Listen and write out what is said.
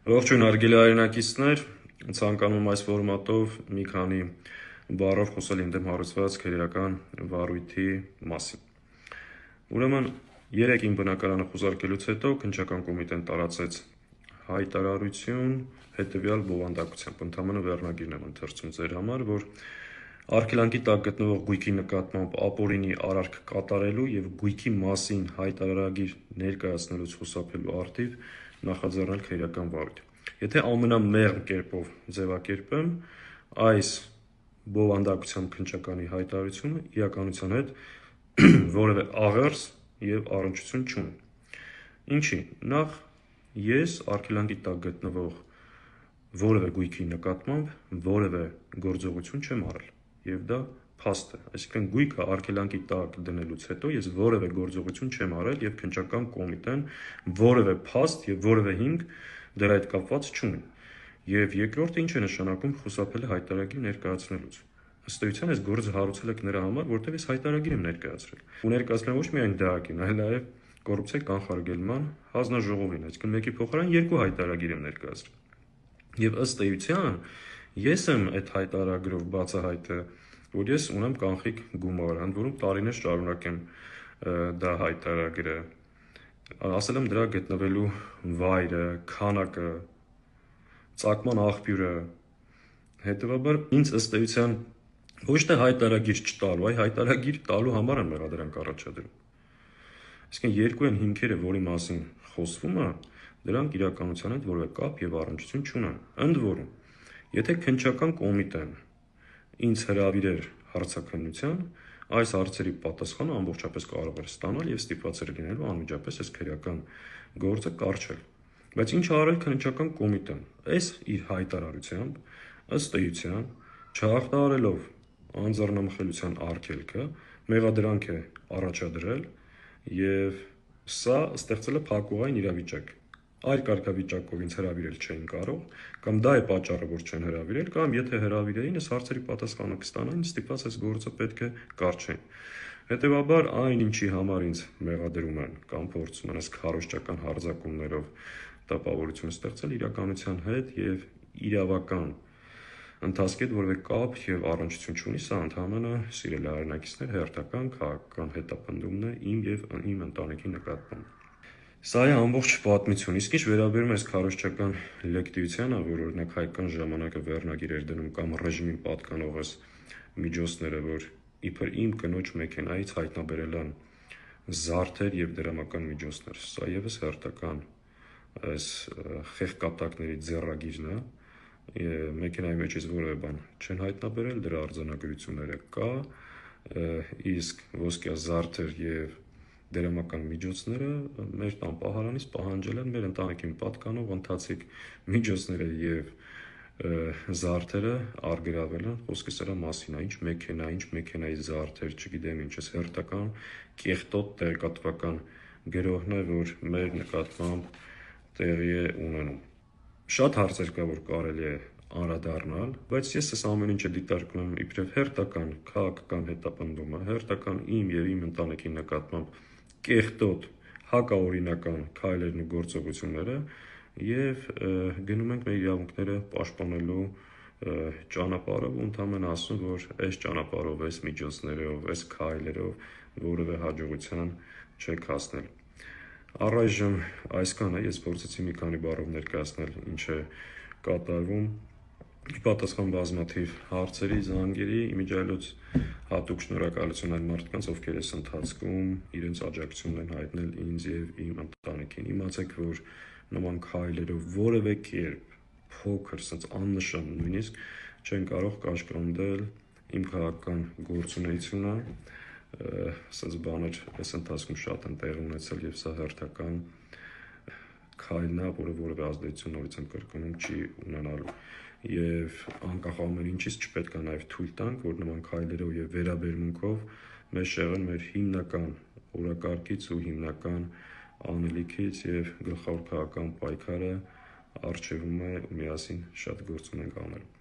Ողջույն հարգելի հայրենակիցներ, ցանկանում եմ այս ֆորմատով մի քանի բառով խոսել իմ դեմ հարուցված քրեական վարույթի մասին։ Ուրեմն 3 իմ բնակարանը խուզարկելուց հետո քննչական կոմիտեն տարածեց հայտարարություն հետևյալ բովանդակությամբ, ընդհանրապես վերնագիրն եմ ընթերցում ձեր համար, որ արգելանքի տակ գտնվող գույքի նկատմամբ ապօրինի արարք կատարելու եւ գույքի մասին հայտարարագիր ներկայացնելուց խուսափելու առթիվ նախաձեռնել քրեական վարույթ։ Եթե ամենամեղմ կերպով ձևակերպեմ, այս բովանդակությամբ քննչականի հայտարարությունը իրականության հետ որևէ աղերս եւ առնչություն չունի։ Ինչի՞, նախ ես արգելանքի տակ գտնվող որևէ գույքի նկատմամբ որևէ գործողություն չեմ արել եւ դա փաստ է, այսինքն գույքը արգելանքի տակ դնելուց հետո ես որևէ գործողություն չեմ արել եւ քննչական կոմիտեն որևէ փաստ եւ որևէ հիմք դրա հետ կապված չունի։ Եվ երկրորդը ինչ է նշանակում խուսափել հայտարարագիր ներկայացնելուց։ Ըստ էության այս գործը հարուցել եք նրա համար, որտեղ ես հայտարարագիր եմ ներկայացրել։ Ու ներկայացնել ոչ միայն դահակին, այլ նաեւ կոռուպցիայի կանխարգելման հանձնաժողովին, այսինքն մեկի փոխարեն 2 հայտարարագիր եմ ներկայացրել։ Եվ ըստ էության ես եմ այդ հայտարարագրով բացահայտը, որ ես ունեմ կանխիկ գումար, ընդ որում տարիներ շարունակ եմ դա հայտարարագրը, ասել եմ դրա գտնվելու վայրը, քանակը, ծագման աղբյուրը, հետևաբար ինձ ըստ էության ոչ թե հայտարարագիր չտալու, այլ հայտարարագիր տալու համար են մեղադրանք առաջադրում։ Այսինքն երկու են հիմքերը, որի մասին խոսվում է, դրանք իրականության հետ որևէ կապ եւ առնչություն չունեն։ Ընդ որում, եթե քննչական կոմիտեն ինձ հրավիրեր հարցաքննության, այս հարցերի պատասխանը ամբողջապես կարող էր ստանալ եւ ստիպված էր լինելու անմիջապես այս քրեական գործը կարճել։ Բայց ինչ արել քննչական կոմիտեն, այս իր հայտարարությամբ ըստ էության չհաղթահարելով անձեռնամխելիության արգելքը մեղադրանք է առաջադրել եւ սա ստեղծել է փակուղային իրավիճակ։ Այլ կարգավիճակով ինձ հրավիրել չէին կարող, կամ դա է պատճառը, որ չեն հրավիրել, կամ եթե հրավիրեին, այս հարցերի պատասխանը կստանային, ստիպված այս գործը պետք է կարճեն։ Հետևաբար այն, ինչի համար ինձ մեղադրում են կամ փորձում են այս քարոզչական հարձակումներով տպավորություն ստեղծել իրականության հետ եւ իրավական ընթացքի հետ որևէ կապ եւ առնչություն չունի, սա ընդհանրապես սիրելի հայրենակիցներ հերթական քաղաքական հետապնդումն է իմ եւ իմ ընտանիքի նկատմամբ։ Սա է ամբողջ պատմություն, իսկ ինչ վերաբերում է քարոզչական լեկտիվությանը, որ օրինակ հայկական ժամանակը վերնագիր էր դնում կամ ռեժիմին պատկանող այս միջոցները, որ իբր իմ կնոջ մեքենայից հայտնաբերել են զարդեր եւ դրամական միջոցներ, սա եւս հերթական այս խեղկատակների ձեռագիրն է, մեքենայի մեջից որևէ բան չեն հայտնաբերել, դրա արձանագրությունները կա, իսկ ոսկյա զարդեր եւ դրամական միջոցները մեր տան պահարանից պահանջել են մեր ընտանիքին պատկանող ընթացիկ միջոցները եւ զարդերը արգրավել են, խոսքը սրա մասին է, ինչ մեքենայի զարդեր, չգիտեմ ինչ, հերթական կեղտոտ տեղեկատվական գրոհն է, որ մեր նկատմամբ տեղի է ունենում։ Շատ հարցեր կա, որ կարելի է անդրադառնալ, բայց ես այս ամեն ինչը դիտարկում եմ իբրև հերթական քաղաքական հետապնդումը, հերթական իմ եւ իմ ընտանիքի նկատմամբ կեղտոտ հակաօրինական քայլերն ու գործողությունները եւ գնում ենք մեր իրավունքները պաշտպանելու ճանապարհով ու ընդհանրապես ասում, որ այս ճանապարհով, այս միջոցներով, այս քայլերով որևէ հաջողության չեք հասնել։ Առայժմ այսքան է, ես փորձեցի մի քանի բառով ներկայացնել ինչ է կատարվում։ Ի պատասխան բազմաթիվ հարցերի, զանգերի, իմիջիայլոց հատուկ շնորհակալություն այն մարդկանց, ովքեր այս ընթացքում իրենց աջակցությունն են հայտնել ինձ եւ իմ ընտանիքին։ Իմացեք, որ նման քայլերով որևէ կերպ փոքր, ասած աննշան նույնիսկ չեն կարող կաշկանդել իմ քաղաքական գործունեությունը, ասած բաներ այս ընթացքում շատ են տեղի ունեցել եւ սա հերթական քայլն է, որը որևէ ազդեցություն նորից եմ կրկնում չի ունենալու։ Եվ անկախ ամեն ինչից չպետք է նաև թույլ տանք, որ նման քայլերով եւ վերաբերմունքով մեզ շեղեն մեր հիմնական օրակարգից ու հիմնական անելիքից եւ գլխավոր քաղաքական պայքարը առջևում է ու միասին շատ գործ ունենք անել։